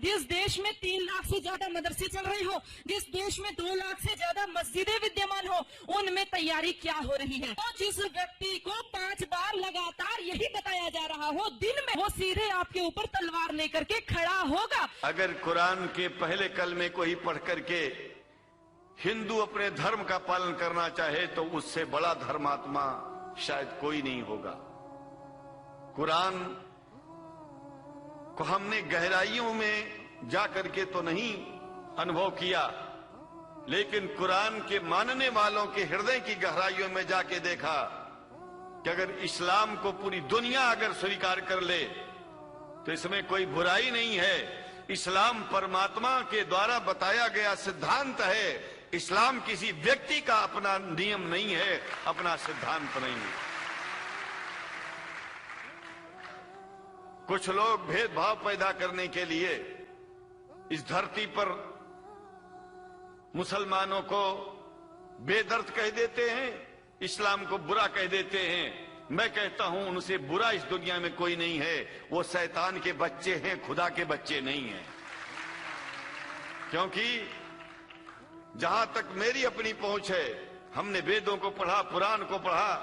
जिस देश में 3 लाख से ज्यादा मदरसे चल रहे हो, जिस देश में 2 लाख से ज्यादा मस्जिदें विद्यमान हो, उनमें तैयारी क्या हो रही है? तो जिस व्यक्ति को 5 बार लगातार यही बताया जा रहा हो, दिन में वो सीधे आपके ऊपर तलवार लेकर के खड़ा होगा। अगर कुरान के पहले कलमे को ही पढ़ करके हिंदू अपने धर्म का पालन करना चाहे तो उससे बड़ा धर्मात्मा शायद कोई नहीं होगा। कुरान को हमने गहराइयों में जा करके तो नहीं अनुभव किया, लेकिन कुरान के मानने वालों के हृदय की गहराइयों में जाके देखा कि अगर इस्लाम को पूरी दुनिया अगर स्वीकार कर ले तो इसमें कोई बुराई नहीं है। इस्लाम परमात्मा के द्वारा बताया गया सिद्धांत है। इस्लाम किसी व्यक्ति का अपना नियम नहीं है, अपना सिद्धांत नहीं है। कुछ लोग भेदभाव पैदा करने के लिए इस धरती पर मुसलमानों को बेदर्द कह देते हैं, इस्लाम को बुरा कह देते हैं। मैं कहता हूं उनसे बुरा इस दुनिया में कोई नहीं है। वो शैतान के बच्चे हैं, खुदा के बच्चे नहीं हैं। क्योंकि जहां तक मेरी अपनी पहुंच है, हमने वेदों को पढ़ा, पुराण को पढ़ा,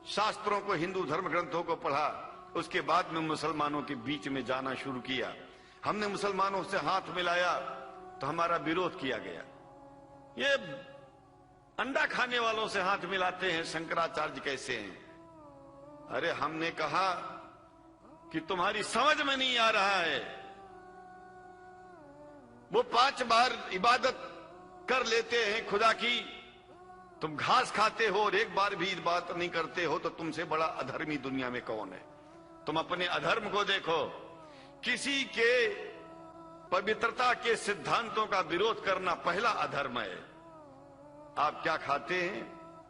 शास्त्रों को, हिंदू धर्म ग्रंथों को पढ़ा। उसके बाद में मुसलमानों के बीच में जाना शुरू किया। हमने मुसलमानों से हाथ मिलाया तो हमारा विरोध किया गया। ये अंडा खाने वालों से हाथ मिलाते हैं, शंकराचार्य कैसे हैं? अरे हमने कहा कि तुम्हारी समझ में नहीं आ रहा है। वो 5 बार इबादत कर लेते हैं खुदा की, तुम घास खाते हो और एक बार भी इबादत नहीं करते हो, तो तुमसे बड़ा अधर्मी दुनिया में कौन है? तुम अपने अधर्म को देखो। किसी के पवित्रता के सिद्धांतों का विरोध करना पहला अधर्म है। आप क्या खाते हैं,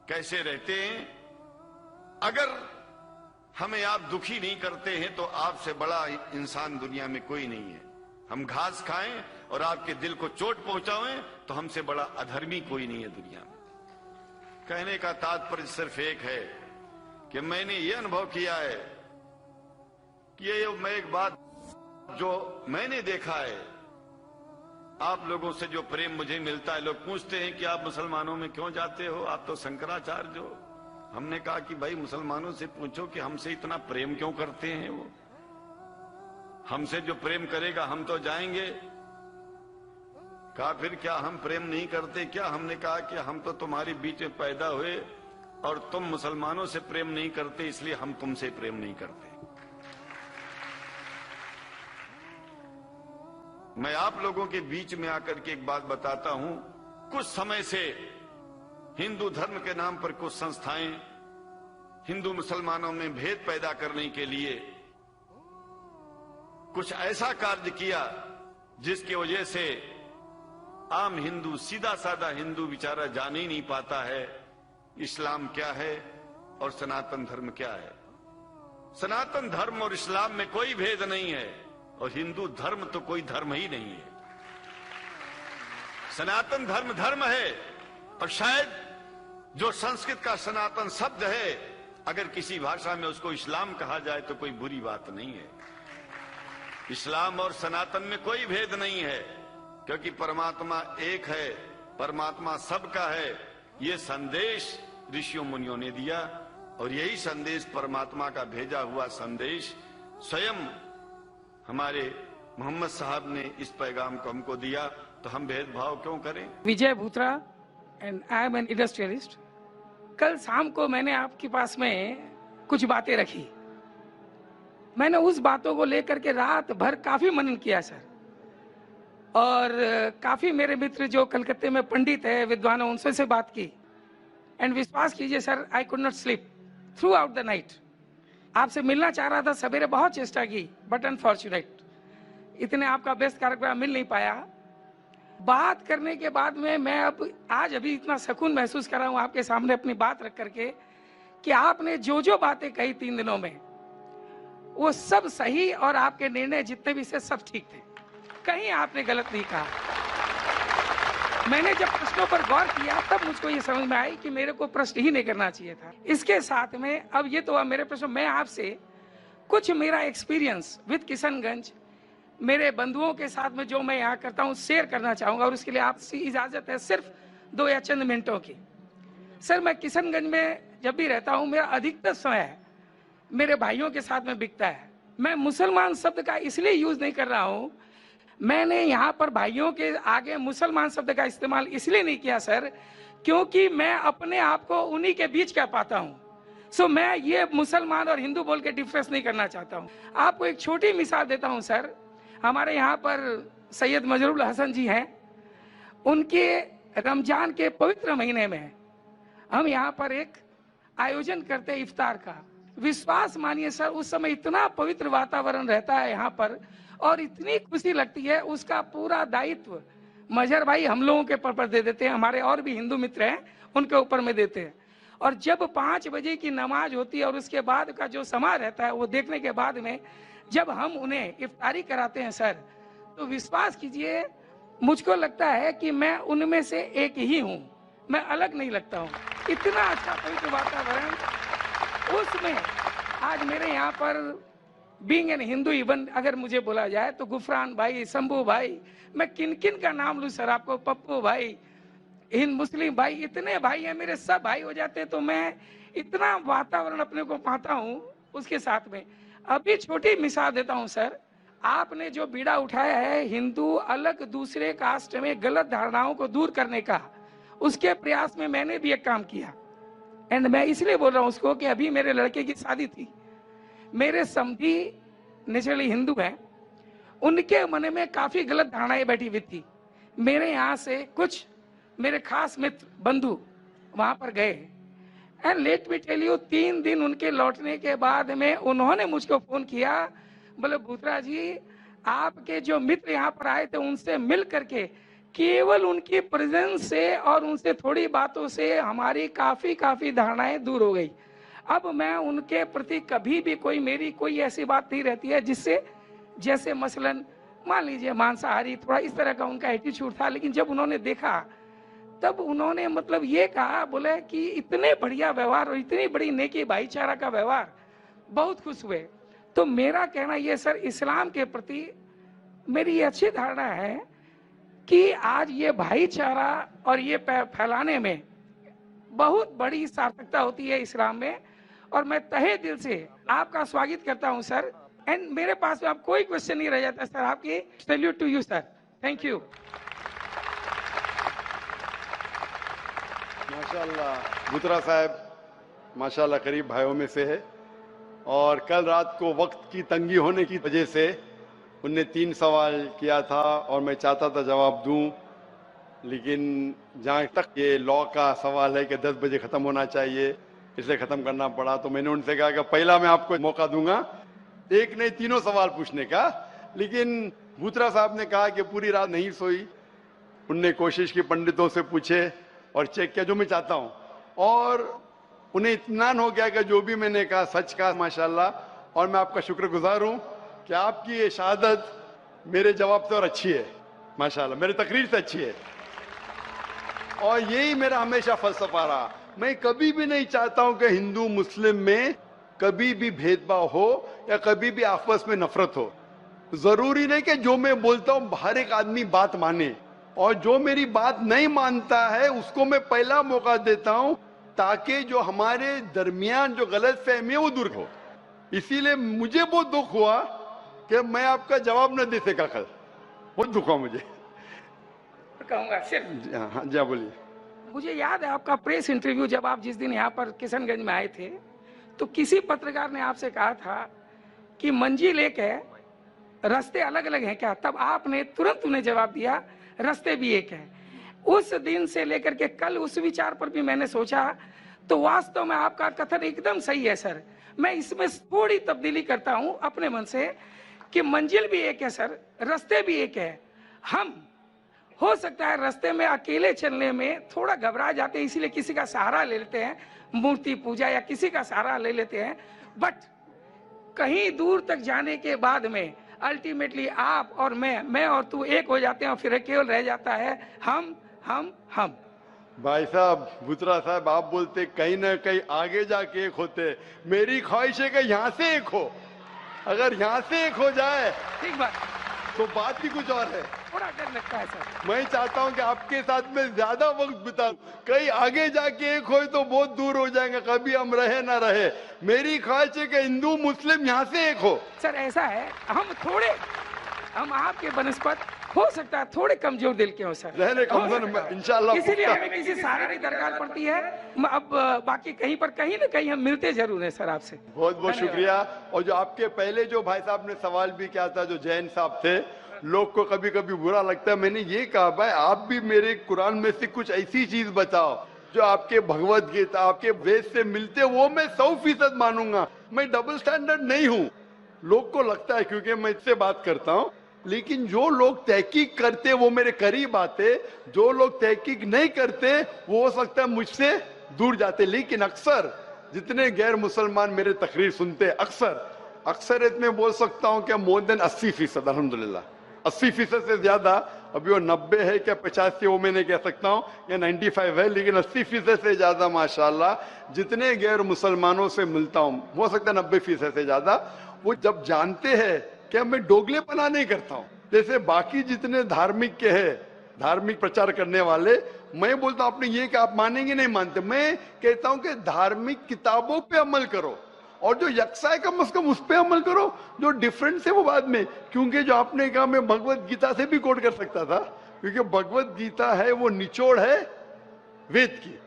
कैसे रहते हैं, अगर हमें आप दुखी नहीं करते हैं तो आपसे बड़ा इंसान दुनिया में कोई नहीं है। हम घास खाएं और आपके दिल को चोट पहुंचाएं तो हमसे बड़ा अधर्मी कोई नहीं है दुनिया में। कहने का तात्पर्य सिर्फ एक है कि मैंने ये अनुभव किया है कि ये मैं एक बात जो मैंने देखा है, आप लोगों से जो प्रेम मुझे मिलता है, लोग पूछते हैं कि आप मुसलमानों में क्यों जाते हो, आप तो शंकराचार्य हो। हमने कहा कि भाई मुसलमानों से पूछो कि हमसे इतना प्रेम क्यों करते हैं। वो हमसे जो प्रेम करेगा हम तो जाएंगे। कहा फिर क्या हम प्रेम नहीं करते क्या? हमने कहा कि हम तो तुम्हारे बीच में पैदा हुए और तुम मुसलमानों से प्रेम नहीं करते, इसलिए हम तुमसे प्रेम नहीं करते। मैं आप लोगों के बीच में आकर के एक बात बताता हूं। कुछ समय से हिंदू धर्म के नाम पर कुछ संस्थाएं हिंदू मुसलमानों में भेद पैदा करने के लिए कुछ ऐसा कार्य किया जिसकी वजह से आम हिंदू, सीधा साधा हिंदू बेचारा जान ही नहीं पाता है इस्लाम क्या है और सनातन धर्म क्या है। सनातन धर्म और इस्लाम में कोई भेद नहीं है और हिंदू धर्म तो कोई धर्म ही नहीं है। सनातन धर्म धर्म है और शायद जो संस्कृत का सनातन शब्द है, अगर किसी भाषा में उसको इस्लाम कहा जाए तो कोई बुरी बात नहीं है। इस्लाम और सनातन में कोई भेद नहीं है, क्योंकि परमात्मा एक है, परमात्मा सबका है। ये संदेश ऋषियों मुनियों ने दिया और यही संदेश परमात्मा का भेजा हुआ संदेश स्वयं हमारे मोहम्मद साहब ने इस पैगाम को हमको दिया। तो हम भेदभाव क्यों करें? Vijay Bhutra and I am an industrialist. कल शाम को मैंने आपके पास में कुछ बातें रखी। मैंने उस बातों को लेकर के रात भर काफी मनन किया सर, और काफी मेरे मित्र जो कलकत्ते में पंडित है, विद्वान, उनसे से बात की। एंड विश्वास कीजिए sir, I could not sleep through out the night. आपसे मिलना चाह रहा था, सवेरे बहुत चेष्टा की, बट अनफॉर्चुनेट इतने आपका व्यस्त कार्यक्रम मिल नहीं पाया। बात करने के बाद में मैं अब आज अभी इतना सुकून महसूस कर रहा हूँ आपके सामने अपनी बात रख करके कि आपने जो जो बातें कही 3 दिनों में वो सब सही, और आपके निर्णय जितने भी से सब ठीक थे, कहीं आपने गलत नहीं कहा। मैंने जब प्रश्नों पर गौर किया तब मुझको ये समझ में आई कि मेरे को प्रश्न ही नहीं करना चाहिए था। इसके साथ में अब ये तो मेरे प्रश्न, मैं आपसे कुछ मेरा एक्सपीरियंस विद किशनगंज, मेरे बंधुओं के साथ में जो मैं यहाँ करता हूँ शेयर करना चाहूँगा, और उसके लिए आपसे इजाज़त है सिर्फ 2 या चंद मिनटों की। सर, मैं किशनगंज में जब भी रहता हूँ, मेरा अधिकतर समय मेरे भाइयों के साथ में बिकता है। मैं मुसलमान शब्द का इसलिए यूज़ नहीं कर रहा हूँ, मैंने यहाँ पर भाइयों के आगे मुसलमान शब्द का इस्तेमाल इसलिए नहीं किया सर, क्योंकि मैं अपने आप को उन्हीं के बीच का पाता हूँ। सो मैं ये मुसलमान और हिंदू बोल के डिफरेंस नहीं करना चाहता हूँ। आपको एक छोटी मिसाल देता हूँ सर। हमारे यहाँ पर सैयद मजरूल हसन जी हैं, उनके रमजान के पवित्र महीने में हम यहाँ पर एक आयोजन करते हैं इफ्तार का। विश्वास मानिए सर, उस समय इतना पवित्र वातावरण रहता है यहाँ पर और इतनी खुशी लगती है, उसका पूरा दायित्व मजहर भाई हम लोगों के ऊपर दे देते हैं, हमारे और भी हिंदू मित्र हैं उनके ऊपर में देते हैं। और जब 5 बजे की नमाज होती है और उसके बाद का जो समय रहता है वो देखने के बाद में जब हम उन्हें इफ्तारी कराते हैं सर, तो विश्वास कीजिए मुझको लगता है कि मैं उनमें से एक ही हूँ, मैं अलग नहीं लगता हूँ। इतना अच्छा पवित्र वातावरण उसमें। आज मेरे यहाँ पर बीइंग एन हिंदू, इवन अगर मुझे बोला जाए तो गुफरान भाई, शंभू भाई, मैं किन किन का नाम लूँ सर आपको, पप्पू भाई, हिंद मुस्लिम भाई, इतने भाई हैं मेरे, सब भाई हो जाते हैं। तो मैं इतना वातावरण अपने को पाता हूँ उसके साथ में। अभी छोटी मिसाल देता हूँ सर, आपने जो बीड़ा उठाया है हिंदू अलग दूसरे कास्ट में गलत धारणाओं को दूर करने का, उसके प्रयास में मैंने भी एक काम किया। एंड मैं इसलिए बोल रहा हूँ उसको कि अभी मेरे लड़के की शादी थी, मेरे समधी नेचुरली हिंदू हैं, उनके मन में काफी गलत धारणाएं बैठी हुई थी। मेरे यहाँ से कुछ मेरे खास मित्र बंधु वहां पर गए and let me tell you, 3 दिन उनके लौटने के बाद में उन्होंने मुझको फोन किया, बोले भूतरा जी आपके जो मित्र यहाँ पर आए थे उनसे मिल करके केवल उनकी प्रेजेंस से और उनसे थोड़ी बातों से हमारी काफी धारणाएं दूर हो गई। अब मैं उनके प्रति कभी भी मेरी कोई ऐसी बात नहीं रहती है जिससे, जैसे मसलन मान लीजिए मांसाहारी, थोड़ा इस तरह का उनका एटीट्यूड था। लेकिन जब उन्होंने देखा तब उन्होंने मतलब ये कहा, बोले कि इतने बढ़िया व्यवहार और इतनी बड़ी नेकी भाईचारा का व्यवहार, बहुत खुश हुए। तो मेरा कहना ये सर, इस्लाम के प्रति मेरी ये अच्छी धारणा है कि आज ये भाईचारा और ये फैलाने में बहुत बड़ी सार्थकता होती है इस्लाम में। और मैं तहे दिल से आपका स्वागत करता हूं सर। एंड मेरे पास में अब कोई क्वेश्चन नहीं रह जाता सर, आपकी salute to you sir, thank you. माशाल्लाह भूतरा साहब माशाल्लाह करीब भाइयों में से है, और कल रात को वक्त की तंगी होने की वजह से उनने 3 सवाल किया था और मैं चाहता था जवाब दूं, लेकिन जहां तक ये लॉ का सवाल है कि 10 बजे खत्म होना चाहिए, इसलिए खत्म करना पड़ा। तो मैंने उनसे कहा कि पहला मैं आपको मौका दूंगा, एक नहीं 3 सवाल पूछने का। लेकिन भूतरा साहब ने कहा कि पूरी रात नहीं सोई, उनने कोशिश की, पंडितों से पूछे और चेक किया, जो मैं चाहता हूं, और उन्हें इत्मीनान हो गया कि जो भी मैंने कहा सच कहा माशाल्लाह। और मैं आपका शुक्रगुजार हूं कि आपकी ये शहादत मेरे जवाब से और अच्छी है माशाल्लाह, मेरी तकरीर से अच्छी है। और यही मेरा हमेशा फलसफा रहा, मैं कभी भी नहीं चाहता हूं कि हिंदू मुस्लिम में कभी भी भेदभाव हो या कभी भी आपस में नफरत हो। जरूरी नहीं कि जो मैं बोलता हूं हर एक आदमी बात माने, और जो मेरी बात नहीं मानता है उसको मैं पहला मौका देता हूं ताकि जो हमारे दरमियान जो गलत फहमी है वो दूर हो। इसीलिए मुझे बहुत दुख हुआ कि मैं आपका जवाब न दे सका कल, बहुत दुख हुआ मुझे। कहूंगा सिर्फ, हाँ जी बोलिए। मुझे याद है आपका प्रेस इंटरव्यू, जब आप जिस दिन यहाँ पर किशनगंज में आए थे तो किसी पत्रकार ने आपसे कहा था कि मंजिल एक है, रास्ते अलग अलग हैं क्या? तब आपने तुरंत उन्हें जवाब दिया रास्ते भी एक है। उस दिन से लेकर के कल उस विचार पर भी मैंने सोचा, तो वास्तव में आपका कथन एकदम सही है सर। मैं इसमें थोड़ी तब्दीली करता हूं अपने मन से कि मंजिल भी एक है सर, रास्ते भी एक है। हम हो सकता है रास्ते में अकेले चलने में थोड़ा घबरा जाते हैं, इसीलिए किसी का सहारा ले लेते हैं, मूर्ति पूजा या किसी का सहारा ले लेते हैं। बट कहीं दूर तक जाने के बाद में अल्टीमेटली आप और मैं और तू एक हो जाते हैं, और फिर केवल रह जाता है हम। भाई साहब भूतरा साहब, आप बोलते कहीं ना कहीं आगे जाके एक होते। मेरी ख्वाहिश है कि यहाँ से एक हो, अगर यहाँ से एक हो जाए ठीक बात। तो बात ही कुछ और है। थोड़ा डर लगता है सर। मैं चाहता हूं कि आपके साथ में ज्यादा वक्त बिताऊं, कहीं आगे जाके एक हो तो बहुत दूर हो जाएंगे, कभी हम रहे ना रहे। मेरी ख्वाहिश है कि हिंदू मुस्लिम यहाँ से एक हो। सर ऐसा है, हम आपके बनस्पत हो सकता है थोड़े कमजोर दिल के हो सर, रहने कमजोर इंशाल्लाह। इसीलिए हमें किसी सहारे की दरकार पड़ती है। अब बाकी कहीं ना कहीं हम मिलते जरूर हैं सर आपसे। बहुत बहुत शुक्रिया। और जो आपके पहले जो भाई साहब ने सवाल भी किया था, जो जैन साहब थे, लोग को कभी कभी बुरा लगता है, मैंने ये कहा भाई आप भी मेरे कुरान में से कुछ ऐसी चीज बताओ जो आपके भगवत गीता आपके वेद से मिलते, वो मैं 100% मानूंगा। मैं डबल स्टैंडर्ड नहीं हूँ, लोग को लगता है क्योंकि मैं इससे बात करता हूँ, लेकिन जो लोग तहकीक करते वो मेरे करीब आते, जो लोग तहकीक नहीं करते वो हो सकता है मुझसे दूर जाते। लेकिन अक्सर जितने गैर मुसलमान मेरे तकरीर सुनते, अक्सर इतने बोल सकता हूँ कि मोर देन 80%, अल्हम्दुलिल्लाह 80% से ज्यादा, अभी वो 90 है क्या 85 वो मैं नहीं कह सकता हूँ, या 95 है, लेकिन 80% से ज्यादा माशाल्लाह जितने गैर मुसलमानों से मिलता हूँ, हो सकता है 90% से ज्यादा, वो जब जानते हैं कि मैं दोगलेपना नहीं करता हूँ, जैसे बाकी जितने धार्मिक के हैं, धार्मिक प्रचार करने वाले, मैं बोलता हूँ आपने ये कि आप मानेंगे नहीं मानते, मैं कहता हूँ कि धार्मिक किताबों पे अमल करो और जो यकसा है कम से कम उस पे अमल करो, जो डिफरेंस है वो बाद में। क्योंकि जो आपने कहा मैं भगवत गीता से भी कोट कर सकता था, क्योंकि भगवत गीता है वो निचोड़ है वेद की,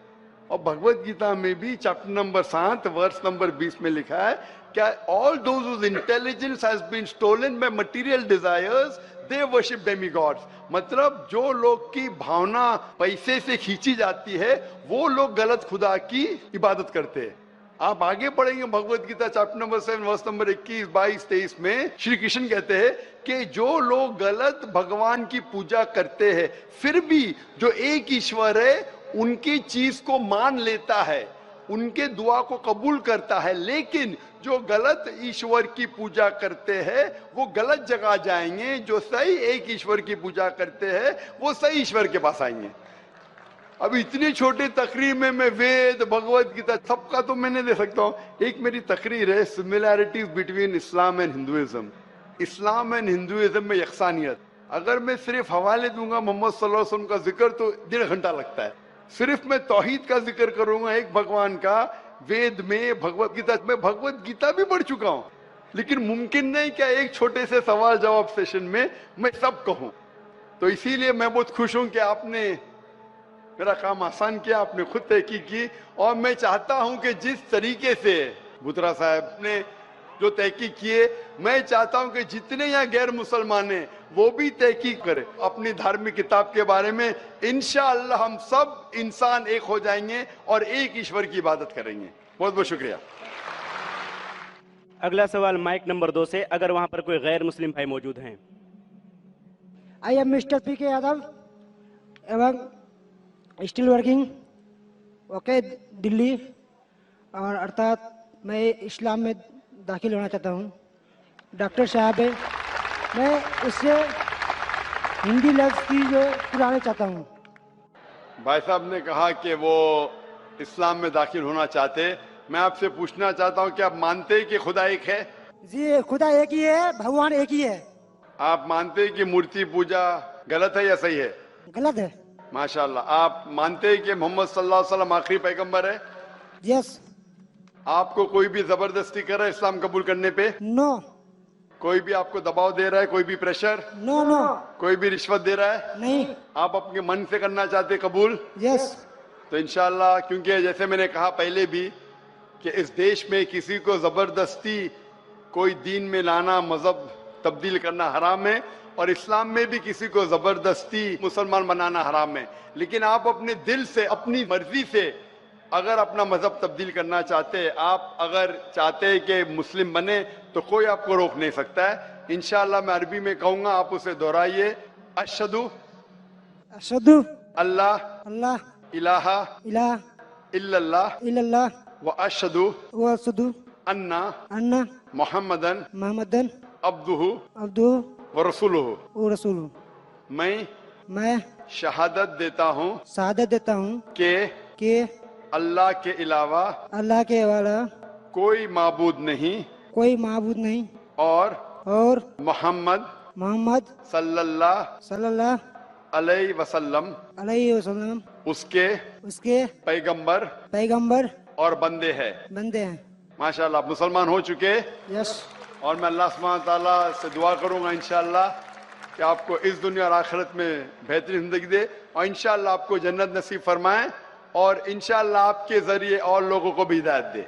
और भगवत गीता में भी चैप्टर नंबर 7 वर्स नंबर 20 में लिखा है क्या all those whose intelligence has been stolen by material desires they worship demigods. मतलब जो लोग की भावना पैसे से खींची जाती है वो लोग गलत खुदा की इबादत करते हैं। आप आगे पढ़ेंगे Bhagwat Gita chapter number 7 verse number 21, 22, 23 में श्री कृष्ण कहते हैं कि जो लोग गलत भगवान की पूजा करते हैं फिर भी जो एक ईश्वर है उनकी चीज को मान लेता है, उनके दुआ को कबूल करता है, लेकिन जो गलत ईश्वर की पूजा करते हैं वो गलत जगह जाएंगे, जो सही एक ईश्वर की पूजा करते हैं वो सही ईश्वर के पास आएंगे। अब इतनी छोटी तकरीर में मैं वेद भगवत गीता सबका तो मैं नहीं दे सकता हूँ। एक मेरी तकरीर है similarities between Islam and Hinduism, Islam and Hinduism में यकसानियत। अगर मैं सिर्फ हवाले दूंगा मोहम्मद सल्लल्लाहु अलैहि वसल्लम का जिक्र तो 1.5 घंटा लगता है। सिर्फ मैं तौहीद का जिक्र करूंगा एक भगवान का, वेद में भगवत गीता, मैं भगवत गीता भी पढ़ चुका हूँ, लेकिन मुमकिन नहीं क्या एक छोटे से सवाल जवाब सेशन में मैं सब कहूं। तो इसीलिए मैं बहुत खुश हूं कि आपने मेरा काम आसान किया, आपने खुद तहकीक की, और मैं चाहता हूं कि जिस तरीके से बुतरा साहब ने जो तहकीक किए, मैं चाहता हूं कि जितने यहाँ गैर मुसलमान हैं वो भी तहकीक करें अपनी धार्मिक किताब के बारे में। इंशाअल्लाह हम सब इंसान एक हो जाएंगे और एक ईश्वर की इबादत करेंगे। बहुत बहुत शुक्रिया। अगला सवाल माइक नंबर 2 से, अगर वहां पर कोई गैर मुस्लिम भाई मौजूद हैं। आई एम मिस्टर पी के यादव एवं स्टिल वर्किंग ओके दिल्ली, और अर्थात मैं इस्लाम में दाखिल होना चाहता हूँ। डॉक्टर साहब है, मैं उससे हिंदी लफ्ज की जो पुराने चाहता हूँ। भाई साहब ने कहा कि वो इस्लाम में दाखिल होना चाहते, मैं आपसे पूछना चाहता हूँ कि आप मानते हैं कि खुदा एक है? जी खुदा एक ही है, भगवान एक ही है। आप मानते हैं कि मूर्ति पूजा गलत है या सही है? गलत है। माशाल्लाह। आप मानते हैं कि मोहम्मद सल्लल्लाहु अलैहि वसल्लम आखिरी पैगंबर है? यस। आपको कोई भी जबरदस्ती कर रहा है इस्लाम कबूल करने पे? नो। कोई भी आपको दबाव दे रहा है, कोई भी प्रेशर? No no. कोई भी रिश्वत दे रहा है? नहीं। आप अपने मन से करना चाहते कबूल? यस। तो इंशाल्लाह, क्योंकि जैसे मैंने कहा पहले भी कि इस देश में किसी को जबरदस्ती कोई दीन में लाना, मजहब तब्दील करना हराम है, और इस्लाम में भी किसी को जबरदस्ती मुसलमान बनाना हराम है। लेकिन आप अपने दिल से अपनी मर्जी से अगर अपना मजहब तब्दील करना चाहते, आप अगर चाहते हैं कि मुस्लिम बने, तो कोई आपको रोक नहीं सकता है। इंशाअल्लाह मैं अरबी में कहूंगा, आप उसे दोहराइए। अशहदु अशहदु अल्लाह अल्लाह इलाहा इलाहा इल्लल्लाह इल्लल्लाह व अशहदु व अशहदु अन्ना अन्ना मुहम्मदन मोहम्मदन अब्दुहु अब्दु व रसूलुहु। व रसूलु। मैं शहादत देता हूँ शहादत देता हूँ कि अल्लाह के अलावा अल्लाह के अलावा कोई माबूद नहीं कोई माबूद नहीं, और और मोहम्मद मोहम्मद सल्लल्लाहु अलैहि वसल्लम अलैहि वसल्लम उसके उसके पैगंबर और बंदे हैं। हैं। माशाल्लाह, आप मुसलमान हो चुके। यस। और मैं अल्लाह सुब्हान ताला से दुआ करूंगा इंशाअल्लाह कि आपको इस दुनिया और आखिरत में बेहतरीन जिंदगी दे और इंशाअल्लाह आपको जन्नत नसीब फरमाए और इंशाअल्लाह आपके जरिए और लोगों को भी हिदायत दे।